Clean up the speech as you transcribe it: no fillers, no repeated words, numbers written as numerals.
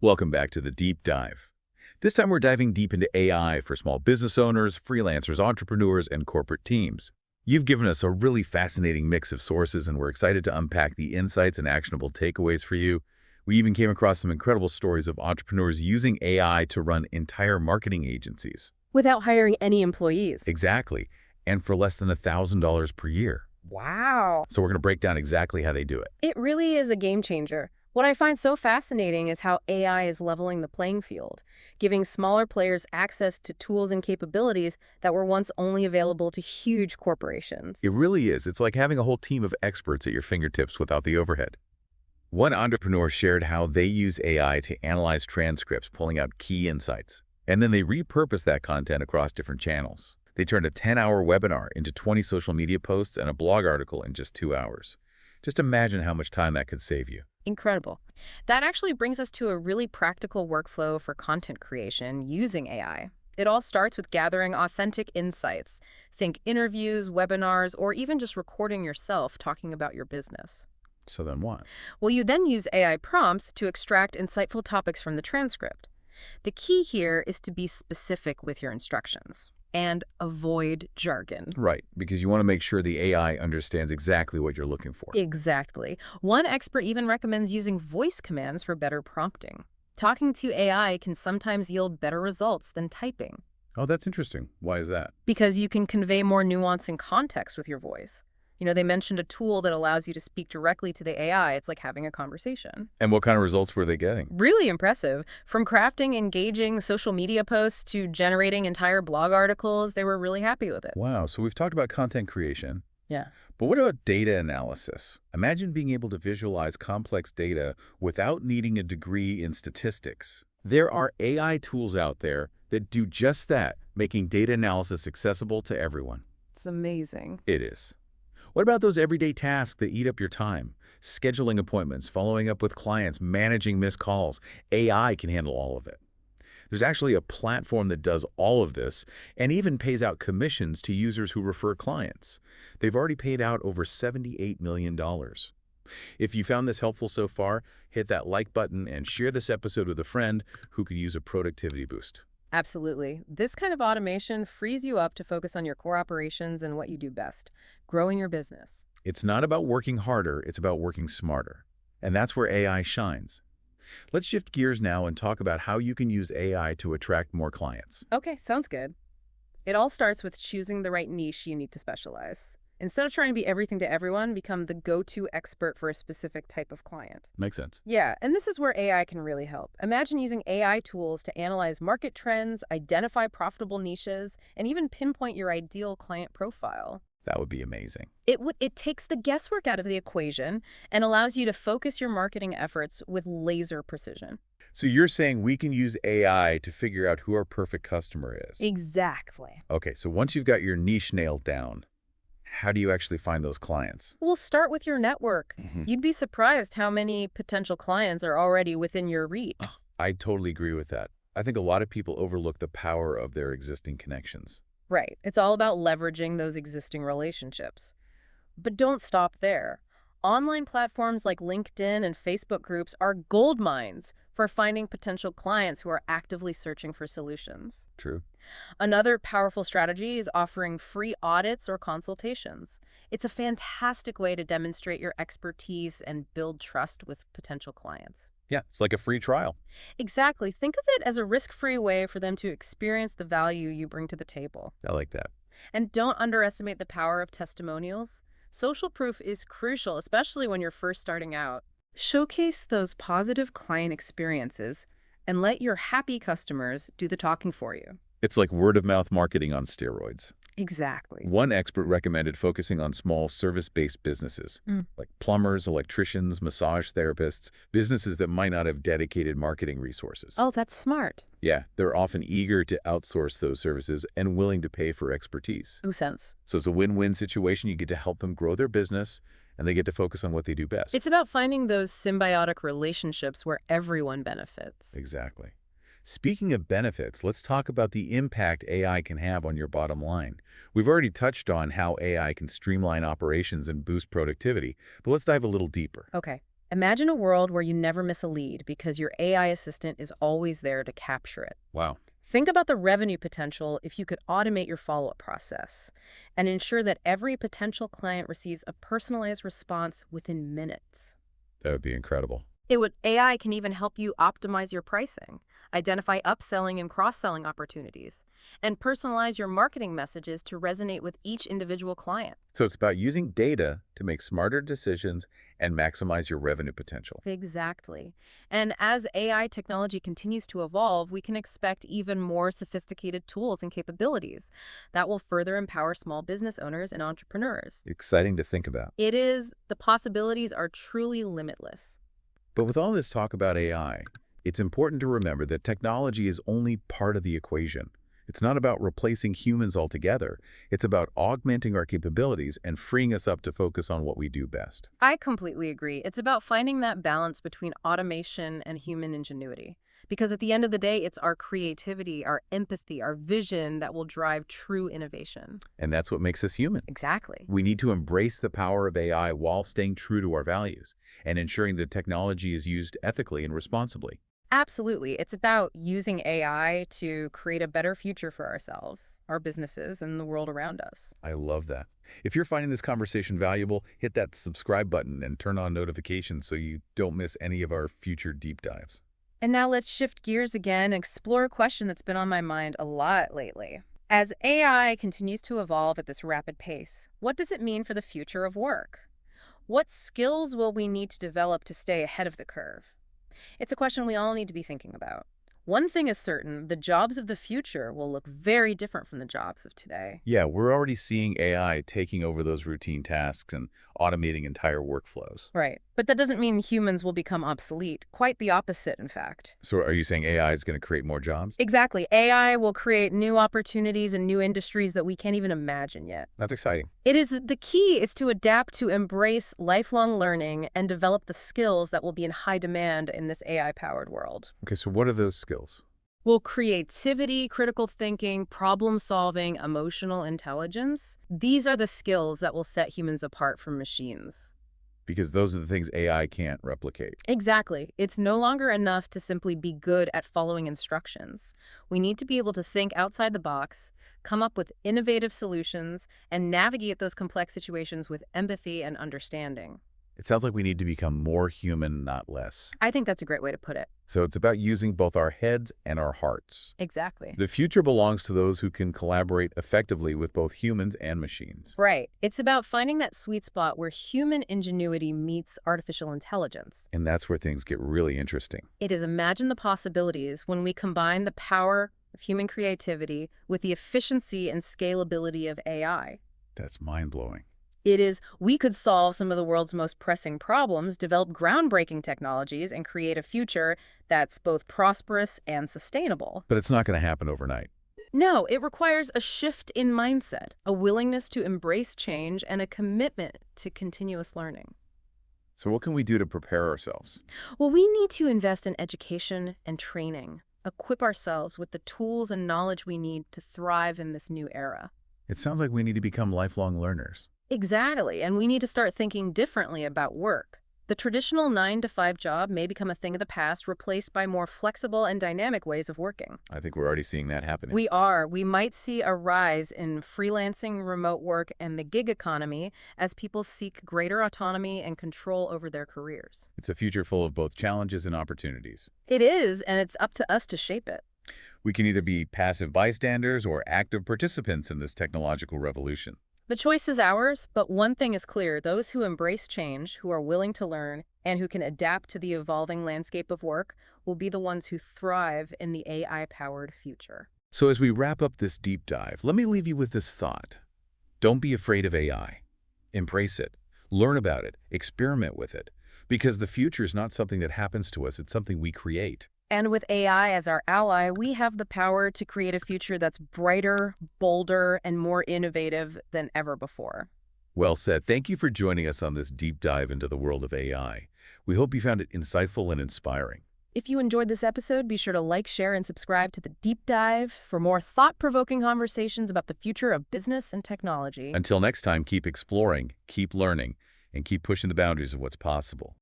Welcome back to the Deep Dive. This time we're diving deep into AI for small business owners, freelancers, entrepreneurs, and corporate teams. You've given us a really fascinating mix of sources, and we're excited to unpack the insights and actionable takeaways for you. We even came across some incredible stories of entrepreneurs using AI to run entire marketing agencies. Without hiring any employees. Exactly, and for less than $1,000 per year. Wow. So we're going to break down exactly how they do it. It really is a game changer. What I find so fascinating is how AI is leveling the playing field, giving smaller players access to tools and capabilities that were once only available to huge corporations. It really is. It's like having a whole team of experts at your fingertips without the overhead. One entrepreneur shared how they use AI to analyze transcripts, pulling out key insights. And then they repurpose that content across different channels. They turned a 10-hour webinar into 20 social media posts and a blog article in just 2 hours. Just imagine how much time that could save you. Incredible. That actually brings us to a really practical workflow for content creation using AI. It all starts with gathering authentic insights. Think interviews, webinars, or even just recording yourself talking about your business. So then what? Well, you then use AI prompts to extract insightful topics from the transcript. The key here is to be specific with your instructions and avoid jargon. Right, because you want to make sure the AI understands exactly what you're looking for. Exactly. One expert even recommends using voice commands for better prompting. Talking to AI can sometimes yield better results than typing Oh, that's interesting. Why is that? because you can convey more nuance and context with your voice. They mentioned a tool that allows you to speak directly to the AI. It's like having a conversation. And what kind of results were they getting? Really impressive. From crafting engaging social media posts to generating entire blog articles, they were really happy with it. Wow, so we've talked about content creation, Yeah. but what about data analysis? Imagine being able to visualize complex data without needing a degree in statistics. There are AI tools out there that do just that, making data analysis accessible to everyone. It's amazing. It is. What about those everyday tasks that eat up your time? Scheduling appointments, following up with clients, managing missed calls. AI can handle all of it. There's actually a platform that does all of this and even pays out commissions to users who refer clients. They've already paid out over $78 million. If you found this helpful so far, hit that like button and share this episode with a friend who could use a productivity boost. Absolutely. This kind of automation frees you up to focus on your core operations and what you do best, growing your business. It's not about working harder, it's about working smarter. And that's where AI shines. Let's shift gears now and talk about how you can use AI to attract more clients. Okay, sounds good. It all starts with choosing the right niche you need to specialize. Instead of trying to be everything to everyone, become the go-to expert for a specific type of client. Makes sense. Yeah, and this is where AI can really help. Imagine using AI tools to analyze market trends, identify profitable niches, and even pinpoint your ideal client profile. That would be amazing. It takes the guesswork out of the equation and allows you to focus your marketing efforts with laser precision. So you're saying we can use AI to figure out who our perfect customer is. Exactly. Okay, so once you've got your niche nailed down, how do you actually find those clients? We'll start with your network. Mhm. You'd be surprised how many potential clients are already within your reach. I totally agree with that. I think a lot of people overlook the power of their existing connections. Right. It's all about leveraging those existing relationships. But don't stop there. Online platforms like LinkedIn and Facebook groups are gold mines for finding potential clients who are actively searching for solutions. True. Another powerful strategy is offering free audits or consultations. It's a fantastic way to demonstrate your expertise and build trust with potential clients. Yeah, it's like a free trial. Exactly. Think of it as a risk-free way for them to experience the value you bring to the table. I like that. And don't underestimate the power of testimonials. Social proof is crucial, especially when you're first starting out. Showcase those positive client experiences and let your happy customers do the talking for you. It's like word-of-mouth marketing on steroids. Exactly. One expert recommended focusing on small service-based businesses, like plumbers, electricians, massage therapists, businesses that might not have dedicated marketing resources. Oh, that's smart. Yeah, they're often eager to outsource those services and willing to pay for expertise. Makes sense. So it's a win-win situation. You get to help them grow their business, and they get to focus on what they do best. It's about finding those symbiotic relationships where everyone benefits. Exactly. Speaking of benefits, let's talk about the impact AI can have on your bottom line. We've already touched on how AI can streamline operations and boost productivity, but let's dive a little deeper. Okay. Imagine a world where you never miss a lead because your AI assistant is always there to capture it. Wow, Think about the revenue potential if you could automate your follow-up process and ensure that every potential client receives a personalized response within minutes. that would be incredible. AI can even help you optimize your pricing, identify upselling and cross-selling opportunities, and personalize your marketing messages to resonate with each individual client. So it's about using data to make smarter decisions and maximize your revenue potential. Exactly. And as AI technology continues to evolve, we can expect even more sophisticated tools and capabilities that will further empower small business owners and entrepreneurs. Exciting to think about. The possibilities are truly limitless. But with all this talk about AI, it's important to remember that technology is only part of the equation. It's not about replacing humans altogether. It's about augmenting our capabilities and freeing us up to focus on what we do best. I completely agree. It's about finding that balance between automation and human ingenuity. Because at the end of the day, it's our creativity, our empathy, our vision that will drive true innovation. And that's what makes us human. Exactly. We need to embrace the power of AI while staying true to our values and ensuring that technology is used ethically and responsibly. Absolutely. It's about using AI to create a better future for ourselves, our businesses, and the world around us. I love that. If you're finding this conversation valuable, hit that subscribe button and turn on notifications so you don't miss any of our future deep dives. And now let's shift gears again and explore a question that's been on my mind a lot lately. As AI continues to evolve at this rapid pace, what does it mean for the future of work? What skills will we need to develop to stay ahead of the curve? It's a question we all need to be thinking about. One thing is certain, the jobs of the future will look very different from the jobs of today. Yeah, we're already seeing AI taking over those routine tasks and automating entire workflows. Right. But that doesn't mean humans will become obsolete. Quite the opposite, in fact. So are you saying AI is going to create more jobs? Exactly. AI will create new opportunities and new industries that we can't even imagine yet. That's exciting. The key is to adapt, to embrace lifelong learning and develop the skills that will be in high demand in this AI-powered world. Okay, so what are those skills? Well, creativity, critical thinking, problem solving, emotional intelligence, these are the skills that will set humans apart from machines. Because those are the things AI can't replicate. Exactly. It's no longer enough to simply be good at following instructions. We need to be able to think outside the box, come up with innovative solutions, and navigate those complex situations with empathy and understanding. It sounds like we need to become more human, not less. I think that's a great way to put it. So it's about using both our heads and our hearts. Exactly. The future belongs to those who can collaborate effectively with both humans and machines. Right. It's about finding that sweet spot where human ingenuity meets artificial intelligence. And that's where things get really interesting. It is imagine the possibilities when we combine the power of human creativity with the efficiency and scalability of AI. That's mind-blowing. We could solve some of the world's most pressing problems, develop groundbreaking technologies, and create a future that's both prosperous and sustainable. But it's not going to happen overnight. No, it requires a shift in mindset, a willingness to embrace change, and a commitment to continuous learning. So what can we do to prepare ourselves? Well, we need to invest in education and training, equip ourselves with the tools and knowledge we need to thrive in this new era. It sounds like we need to become lifelong learners. Exactly, and we need to start thinking differently about work. The traditional 9-to-5 job may become a thing of the past, replaced by more flexible and dynamic ways of working. I think we're already seeing that happening. We might see a rise in freelancing, remote work, and the gig economy as people seek greater autonomy and control over their careers. It's a future full of both challenges and opportunities. It is, and it's up to us to shape it. We can either be passive bystanders or active participants in this technological revolution. The choice is ours, but one thing is clear. Those who embrace change, who are willing to learn, and who can adapt to the evolving landscape of work will be the ones who thrive in the AI-powered future. So as we wrap up this deep dive, let me leave you with this thought. Don't be afraid of AI. Embrace it. Learn about it. Experiment with it. Because the future is not something that happens to us. It's something we create. And with AI as our ally, we have the power to create a future that's brighter, bolder, and more innovative than ever before. Well said. Thank you for joining us on this deep dive into the world of AI. We hope you found it insightful and inspiring. If you enjoyed this episode, be sure to like, share, and subscribe to The Deep Dive for more thought-provoking conversations about the future of business and technology. Until next time, keep exploring, keep learning, and keep pushing the boundaries of what's possible.